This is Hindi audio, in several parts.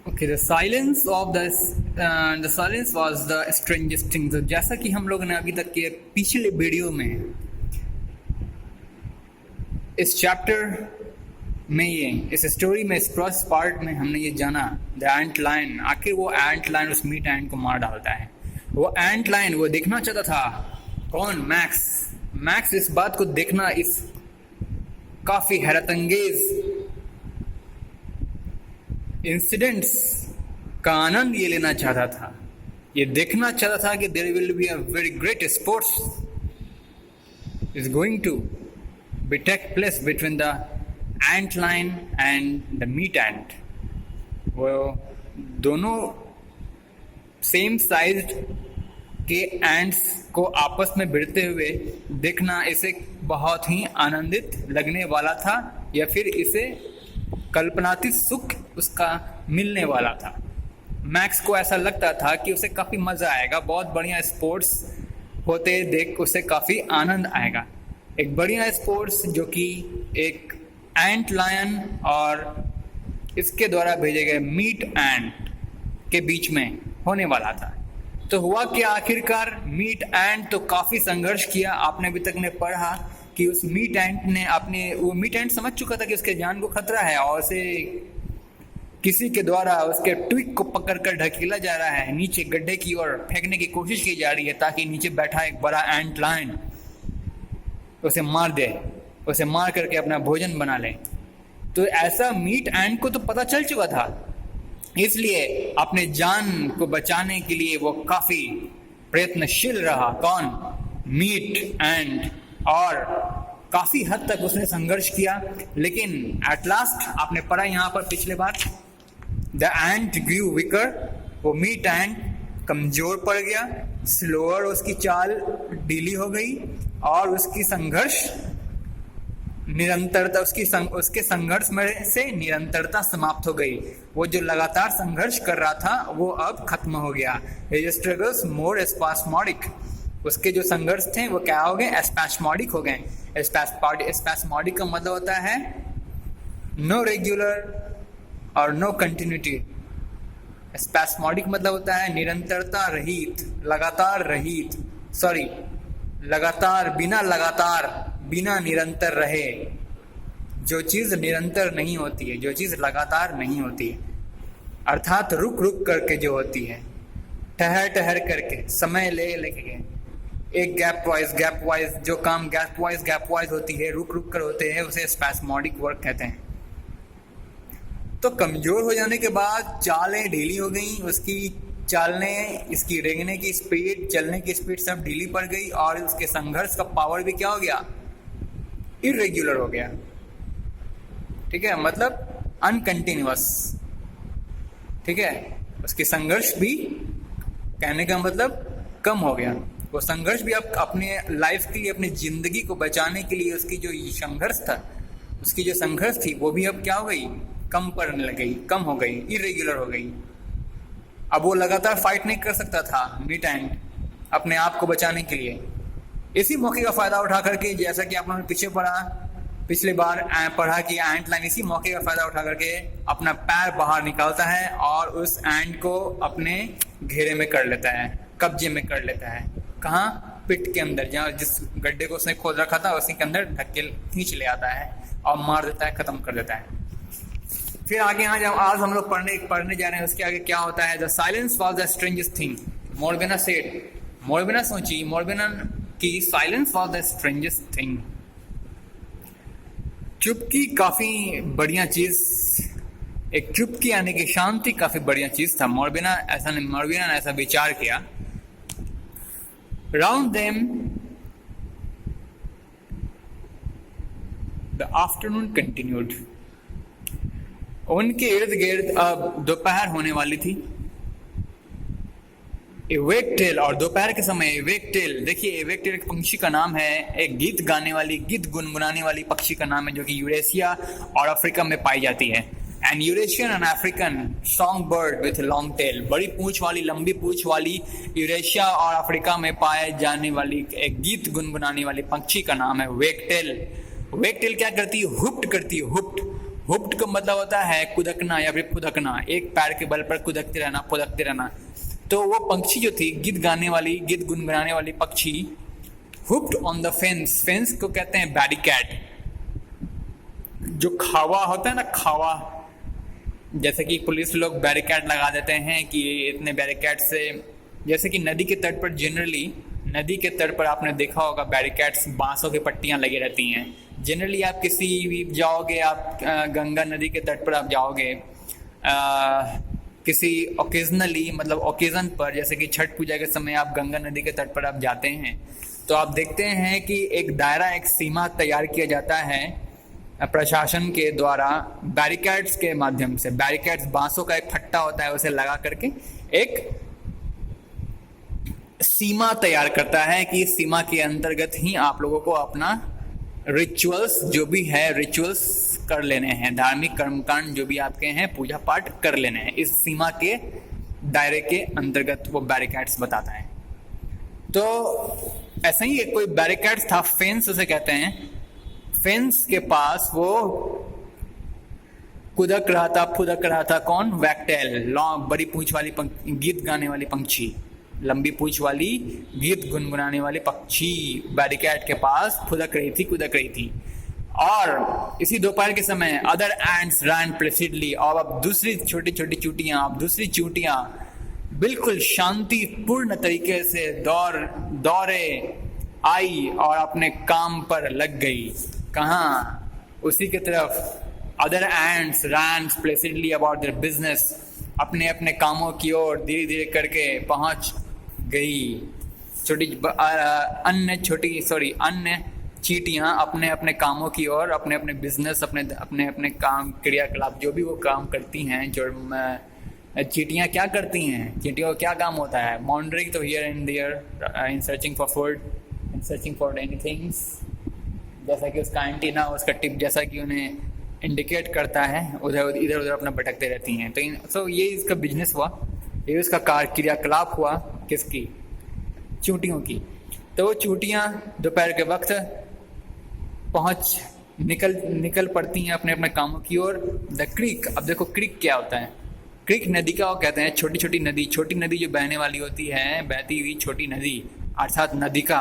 Okay, the silence was the strangest thing. तो जैसा कि हम लोगों ने अभी तक के पिछले वीडियो में इस चैप्टर में इस स्टोरी में इस फर्स्ट पार्ट में हमने ये जाना द एंट लाइन, आखिर वो एंट लाइन उस मीट एंट को मार डालता है। वो एंट लाइन वो देखना चाहता था, कौन? मैक्स इस बात को देखना, इस काफी हैरतअंगेज इंसिडेंट्स का आनंद ये लेना चाहता था। ये देखना चाहता था कि there will be a very great sports is going to be take place between the ant lion and the meat ant. वो दोनों सेम साइज के एंट्स को आपस में भिड़ते हुए देखना इसे बहुत ही आनंदित लगने वाला था, या फिर इसे कल्पनातीत सुख उसका मिलने वाला था। मैक्स को ऐसा लगता था कि उसे काफ़ी मज़ा आएगा, बहुत बढ़िया स्पोर्ट्स होते देख उसे काफ़ी आनंद आएगा। एक बढ़िया स्पोर्ट्स जो कि एक एंट लायन और इसके द्वारा भेजे गए मीट एंट के बीच में होने वाला था। तो हुआ कि आखिरकार मीट एंट तो काफ़ी संघर्ष किया। आपने अभी तक ने पढ़ा कि उस मीट एंट ने वो मीट एंट समझ चुका था कि उसके जान को खतरा है और उसे किसी के द्वारा उसके ट्विक को पकड़कर ढकेला जा रहा है, नीचे गड्ढे की ओर फेंकने की कोशिश की जा रही है ताकि नीचे बैठा एक बड़ा एंट लायन उसे मार दे, उसे मार करके अपना भोजन बना ले। तो ऐसा मीट एंट को तो पता चल चुका था, इसलिए अपने जान को बचाने के लिए वो काफी प्रयत्नशील रहा। कौन? मीट एंट। और काफी हद तक उसने संघर्ष किया, लेकिन एट लास्ट आपने पढ़ा यहाँ पर पिछले बार, द एंट ग्रू वीकर। वो मीट एंट कमजोर पड़ गया, स्लोअर, उसकी चाल ढीली हो गई और उसकी संघर्ष निरंतरता उसके संघर्ष में से निरंतरता समाप्त हो गई। वो जो लगातार संघर्ष कर रहा था वो अब खत्म हो गया। His struggles more spasmodic। उसके जो संघर्ष थे वो क्या हो गए? स्पैस्मोडिक हो गए। स्पैस्मोडिक का मतलब होता है नो रेगुलर और नो कंटिन्यूटी। स्पैस्मोडिक मतलब होता है निरंतरता रहित, लगातार रहित, बिना निरंतर रहे। जो चीज निरंतर नहीं होती है, जो चीज लगातार नहीं होती है, अर्थात रुक रुक करके जो होती है, ठहर करके, समय लेके, एक गैप वाइज जो काम गैप वाइज होती है, रुक कर होते हैं, उसे स्पैस्मोडिक वर्क कहते हैं। तो कमजोर हो जाने के बाद चालें ढीली हो गई, उसकी चालने, इसकी रेंगने की स्पीड, चलने की स्पीड सब ढीली पड़ गई और उसके संघर्ष का पावर भी क्या हो गया? इरेग्युलर हो गया। ठीक है, मतलब अनकंटिन्यूअस। ठीक है, उसके संघर्ष भी, कहने का मतलब, कम हो गया। वो संघर्ष भी अब अपने लाइफ के लिए, अपनी जिंदगी को बचाने के लिए उसकी जो संघर्ष था, उसकी जो संघर्ष थी वो भी अब क्या हो गई? कम पड़ने लग गई, कम हो गई, इरेग्युलर हो गई। अब वो लगातार फाइट नहीं कर सकता था मीट एंट अपने आप को बचाने के लिए। इसी मौके का फायदा उठा करके, जैसा कि आप लोगों ने पिछले बार पढ़ा कि एंट लाइन इसी मौके का फायदा उठा करके अपना पैर बाहर निकालता है और उस एंट को अपने घेरे में कर लेता है, कब्जे में कर लेता है। कहाँ? पिट के अंदर, जहाँ जिस गड्ढे को उसने खोद रखा था उसी के अंदर ढकेल खींच ले आता है और मार देता है, खत्म कर देता है। फिर आगे यहाँ जब आज हम लोग पढ़ने जा रहे हैं, उसके आगे क्या होता है? The silence was the strangest thing, Morbena said. Morbena सोची, मोरबेना की silence was the strangest thing. चुपकी काफी बढ़िया चीज, एक चुपकी यानी कि शांति काफी बढ़िया चीज था। मोरबेना ने ऐसा विचार किया। Round them the afternoon continued. उनके इर्द गिर्द अब दोपहर होने वाली थी। एवेक टेल, और दोपहर के समय एवेक टेल, देखिए एवेक टेल एक पंक्षी का नाम है, एक गीत गुनगुनाने वाली पक्षी का नाम है, जो कि यूरेशिया और अफ्रीका में पाई जाती है। An Eurasian and African song bird with long tail. बड़ी पूंछ वाली, लंबी पूंछ वाली यूरेशिया और अफ्रीका में पाए जाने वाली एक गीत गुनगुनाने वाली पक्षी का नाम है वेक टेल। वेक टेल क्या करती है? हुप्ट करती है, हुप्ड का मतलब होता है कुदकना या फिर फुदकना, एक पैर के बल पर कुदकते रहना, फुदकते रहना। तो वो पंक्षी जो थी, गीत गाने वाली, गीत गुनगुनाने वाली पक्षी, हुप्ड ऑन द फेंस, फेंस को कहते हैं बैरिकेड, जो खावा होता है ना, खावा, जैसे कि पुलिस लोग बैरिकेड लगा देते हैं कि इतने बैरिकेड से, जैसे कि नदी के तट पर जनरली, नदी के तट पर आपने देखा होगा बैरिकेड्स, बांसों की पट्टियां लगी रहती हैं। जनरली आप किसी भी जाओगे, आप गंगा नदी के तट पर आप जाओगे, किसी ओकेजनली, मतलब ओकेजन पर, जैसे कि छठ पूजा के समय आप गंगा नदी के तट पर आप जाते हैं, तो आप देखते हैं कि एक दायरा, एक सीमा तैयार किया जाता है प्रशासन के द्वारा बैरिकेड्स के माध्यम से। बैरिकेड्स बांसों का एक फट्टा होता है, उसे लगा करके एक सीमा तैयार करता है कि इस सीमा के अंतर्गत ही आप लोगों को अपना रिचुअल्स जो भी है, रिचुअल्स कर लेने हैं, धार्मिक कर्मकांड जो भी आपके हैं, पूजा पाठ कर लेने हैं, इस सीमा के दायरे के अंतर्गत वो बैरिकेड्स बताता है। तो ऐसा ही एक कोई बैरिकेड्स था, फेंस उसे कहते हैं। फेंस के पास वो कुदक रहा था, फुदक रहा था, कौन? वैगटेल, लॉन्ग, बड़ी पूंछ वाली गीत गाने वाली पंछी, लंबी पूंछ वाली गीत गुनगुनाने वाली पक्षी बैरिकेड के पास फुदक रही थी, कुदक रही थी। और इसी दोपहर के समय अदर एंड्स रैन प्लेसिडली, और अब दूसरी छोटी छोटी चूटियां, अब दूसरी चूटियां बिल्कुल शांतिपूर्ण तरीके से दौड़े आई और अपने काम पर लग गई। कहाँ? उसी की तरफ। Other ants ran placidly about their business, अपने अपने कामों की ओर धीरे धीरे करके पहुंच गई। अन्य चींटियां अपने अपने कामों की ओर, अपने अपने बिजनेस, अपने अपने काम, क्रियाकलाप जो भी वो काम करती हैं। जो चींटियां क्या करती हैं? चींटियों का क्या काम होता है? Wandering to here and there, in searching for food, in searching for anything, जैसा कि उसका एंटीना, उसका टिप जैसा कि उन्हें इंडिकेट करता है, इधर उधर अपना भटकते रहती हैं। तो ये इसका बिजनेस हुआ, ये उसका क्रियाकलाप हुआ, किसकी? चूंटियों की। तो वो चूंटियां दोपहर के वक्त निकल पड़ती हैं अपने अपने कामों की ओर। द क्रीक, अब देखो क्रीक क्या होता है? क्रीक नदी का वो कहते हैं, छोटी छोटी नदी जो बहने वाली होती है, बहती हुई छोटी नदी, अर्थात नदी का।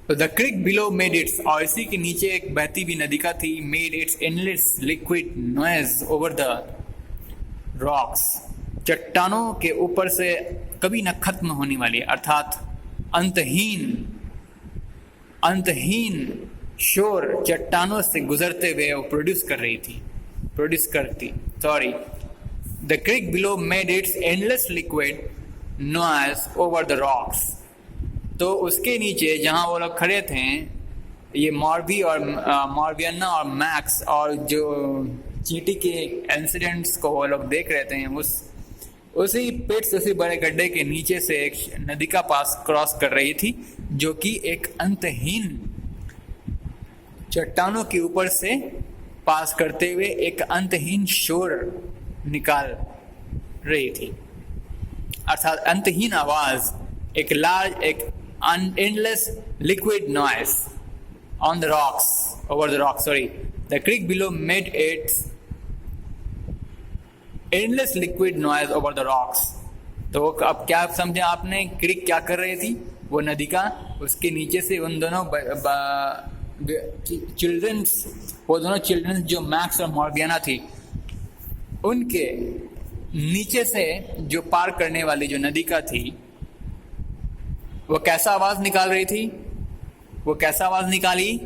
तो the creek below made it's, और इसी के नीचे एक बहती हुई नदी का थी, made it's endless liquid noise over the rocks, चट्टानों के ऊपर से कभी न खत्म होने वाली, अर्थात अंतहीन शोर चट्टानों से गुजरते हुए वो प्रोड्यूस करती। The creek below made it's endless liquid noise over the rocks. तो उसके नीचे जहां वो लोग खड़े थे, ये मॉर्वियना और मैक्स और जो चींटी के इंसिडेंट्स को वो लोग देख रहे थे, उसी पेट से, उसी बड़े गड्ढे के नीचे से एक नदी का पास क्रॉस कर रही थी, जो कि एक अंतहीन चट्टानों के ऊपर से पास करते हुए एक अंतहीन शोर निकाल रही थी, अर्थात अंतहीन आवाज, एक endless liquid noise on the rocks, over the rocks, the creek below made its endless liquid noise over the rocks। तो अब क्या समझे आपने? क्रिक क्या कर रही थी? वो नदी का, उसके नीचे से उन दोनों चिल्ड्रंस जो मैक्स और मॉर्वियना थी, उनके नीचे से जो पार करने वाली जो नदी का थी, वो कैसा आवाज निकाल रही थी? वो कैसा आवाज निकाली?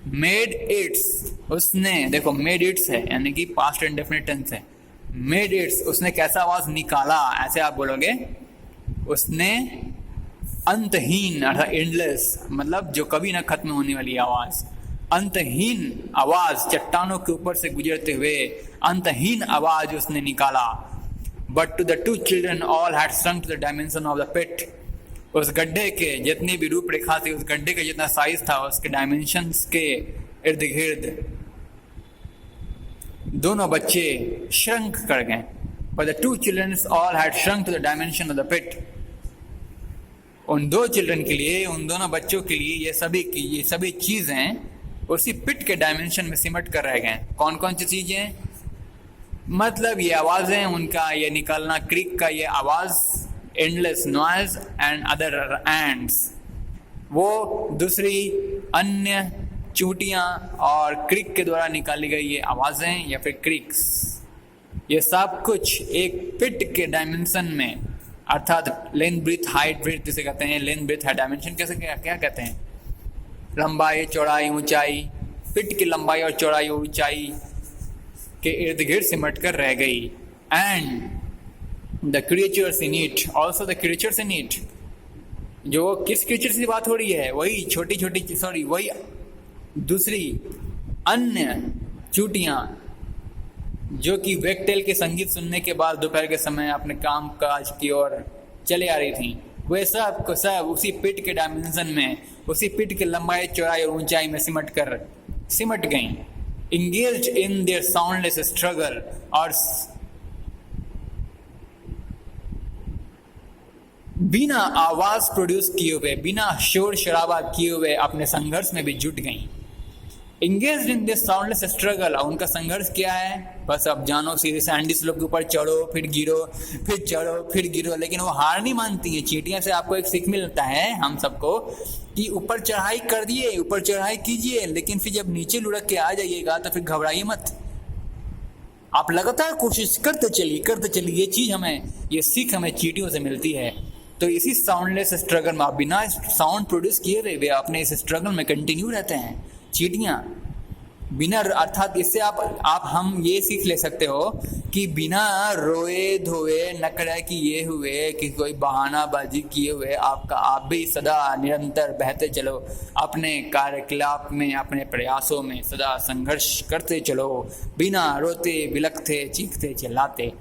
मेड इट्स, उसने, देखो मेड इट्स है यानी कि पास्ट इंडेफिनिट टेंस है। मेड इट्स, उसने कैसा आवाज निकाला, ऐसे आप बोलोगे। उसने अंतहीन, अर्थात एंडलेस, मतलब जो कभी ना खत्म होने वाली आवाज, अंतहीन आवाज, चट्टानों के ऊपर से गुजरते हुए अंतहीन आवाज उसने निकाला। But to the two children all had shrunk to the dimension of the pit। उस गड्ढे के जितनी भी रूपरेखा थी, उस गड्ढे का जितना साइज था, उसके डायमेंशंस के इर्द गिर्द दोनों बच्चे श्रंक कर गए। But the two children all had shrunk to the dimension of the pit। उन दो चिल्ड्रन के लिए, उन दोनों बच्चों के लिए ये सभी चीजें उसी पिट के डायमेंशन में सिमट कर रह गए। कौन कौन सी चीजें? मतलब ये आवाजें, उनका ये निकलना, क्रिक का ये आवाज, endless noise and other ends, वो दूसरी अन्य चूटियां और क्रिक के द्वारा निकाली गई ये आवाजें या फिर क्रिक्स, ये सब कुछ एक पिट के डायमेंशन में, अर्थात लेंथ ब्रीथ हाइट ब्रीथ जिसे कहते हैं, लेंथ ब्रीथ हाइट डायमेंशन कैसे क्या कहते हैं? लंबाई चौड़ाई ऊंचाई, पिट की लंबाई और चौड़ाई और ऊंचाई के इर्द गिर्द सिमट कर रह गई। And the creatures in it, also the creatures in it, जो किस क्रिएचर से बात हो रही है? वही छोटी छोटी वही दूसरी अन्य चूटियां जो कि वेगटेल के संगीत सुनने के बाद दोपहर के समय अपने काम काज की ओर चले आ रही थी, वे सब को सब उसी पिट के डायमेंशन में, उसी पिट के लंबाई चौड़ाई और ऊंचाई में सिमट गईं। Engaged in their soundless struggle, और बिना आवाज प्रोड्यूस किए हुए, बिना शोर शराबा किए हुए अपने संघर्ष में भी जुट गईं। Engaged in this soundless struggle, और उनका संघर्ष क्या है? बस अब जानो, सीधे सैंडी स्लोप के ऊपर चढ़ो, फिर गिरो, फिर चढ़ो, फिर गिरो, लेकिन वो हार नहीं मानती है। चींटियां से आपको एक सीख मिलता है हम सबको कि ऊपर चढ़ाई कर दिए, ऊपर चढ़ाई कीजिए, लेकिन फिर जब नीचे लुढ़क के आ जाइएगा तो फिर घबराइए मत, आप लगातार कोशिश करते चलिए। ये चीज हमें, ये सीख हमें चींटियों से मिलती है। तो इसी साउंडलेस स्ट्रगल में, बिना साउंड प्रोड्यूस किए हुए वे अपने इस स्ट्रगल में कंटिन्यू रहते हैं चींटियां, बिना, अर्थात इससे आप हम ये सीख ले सकते हो कि बिना रोए धोए नखरे किए हुए, कि कोई बहानाबाजी किए हुए आप भी सदा निरंतर बहते चलो, अपने कार्यकलाप में, अपने प्रयासों में सदा संघर्ष करते चलो, बिना रोते बिलखते चीखते चिल्लाते।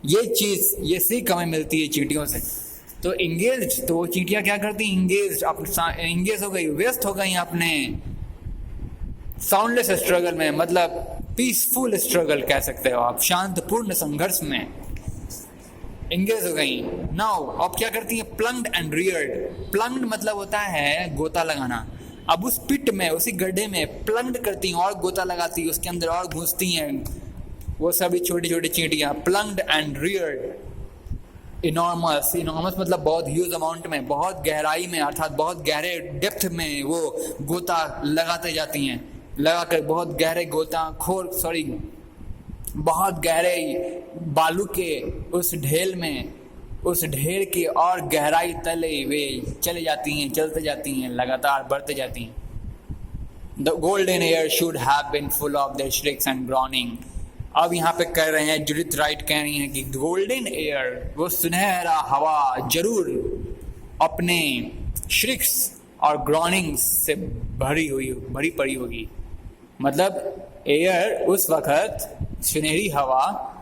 ये चीज, ये सीख हमें मिलती है चींटियों से। तो इंगेज, तो वो चींटियां क्या करती? इंगेज हो गई, व्यस्त हो गई अपने साउंडलेस स्ट्रगल में, मतलब पीसफुल स्ट्रगल कह सकते हो आप, शांतपूर्ण संघर्ष में इंगेज हो गई। नाउ अब क्या करती है? Plunged and Rudyard. प्लंग्ड मतलब होता है गोता लगाना। अब उस पिट में, उसी गड्ढे में प्लंग्ड करती हैं और गोता लगाती हैं, उसके अंदर और घुसती हैं वो सभी छोटी छोटी चींटियां। Plunged and Rudyard. इनॉर्मस मतलब बहुत ह्यूज अमाउंट में, बहुत गहराई में, अर्थात बहुत गहरे डेप्थ में वो गोता लगाते जाती हैं, लगाकर बहुत गहरे बहुत गहरे बालू के उस ढेल में, उस ढेर की और गहराई तले वे चले जाती हैं, चलते जाती हैं, लगातार बढ़ते जाती हैं। The golden air should have been full of their shrieks and groaning. अब यहाँ पे कह रहे हैं, जुडिथ राइट कह रही हैं कि गोल्डन एयर, वो सुनहरा हवा जरूर अपने श्रिक्स और ग्रॉनिंग्स से भरी पड़ी होगी। मतलब एयर उस वक्त सुनहरी हवा,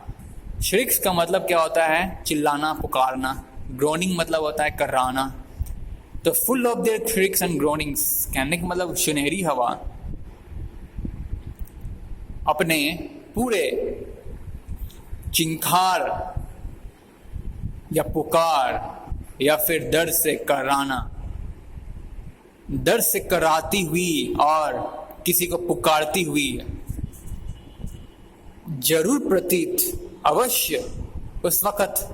श्रिक्स का मतलब क्या होता है? चिल्लाना, पुकारना। ग्रोनिंग मतलब होता है कर्राना। तो full of their shrieks and ग्रोनिंग्स कहने का मतलब सुनहरी हवा अपने पूरे चिंखार या पुकार या फिर दर्द से कर्राना, दर्द से कराती हुई और किसी को पुकारती हुई जरूर प्रतीत, अवश्य उस वक्त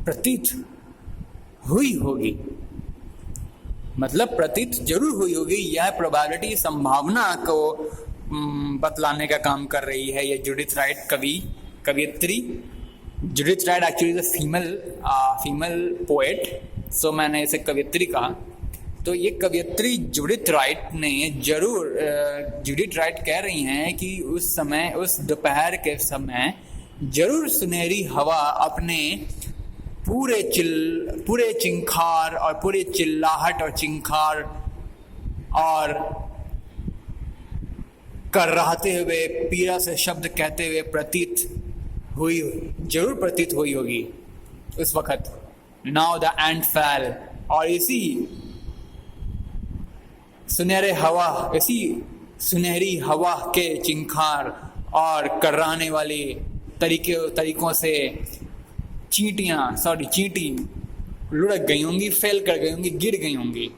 प्रतीत हुई होगी। मतलब प्रतीत जरूर हुई होगी, यह प्रोबेबिलिटी, संभावना को बतलाने का काम कर रही है ये जुडिथ राइट कवियत्री। Judith Wright actually female poet, so मैंने इसे कवियत्री कहा। तो ये कवियत्री जुडिथ राइट कह रही हैं कि उस समय, उस दोपहर के समय जरूर सुनहरी हवा अपने पूरे चिंखार और पूरे चिल्लाहट और चिंखार और कर्राहते हुए, पीड़ा से शब्द कहते हुए जरूर प्रतीत हुई होगी उस वक्त। नाउ द एंड फैल, और इसी सुनहरी हवा के चिंखार और कर्राने वाले तरीकों से चींटी लुढ़क गई होंगी, फैल कर गई होंगी, गिर गई होंगी।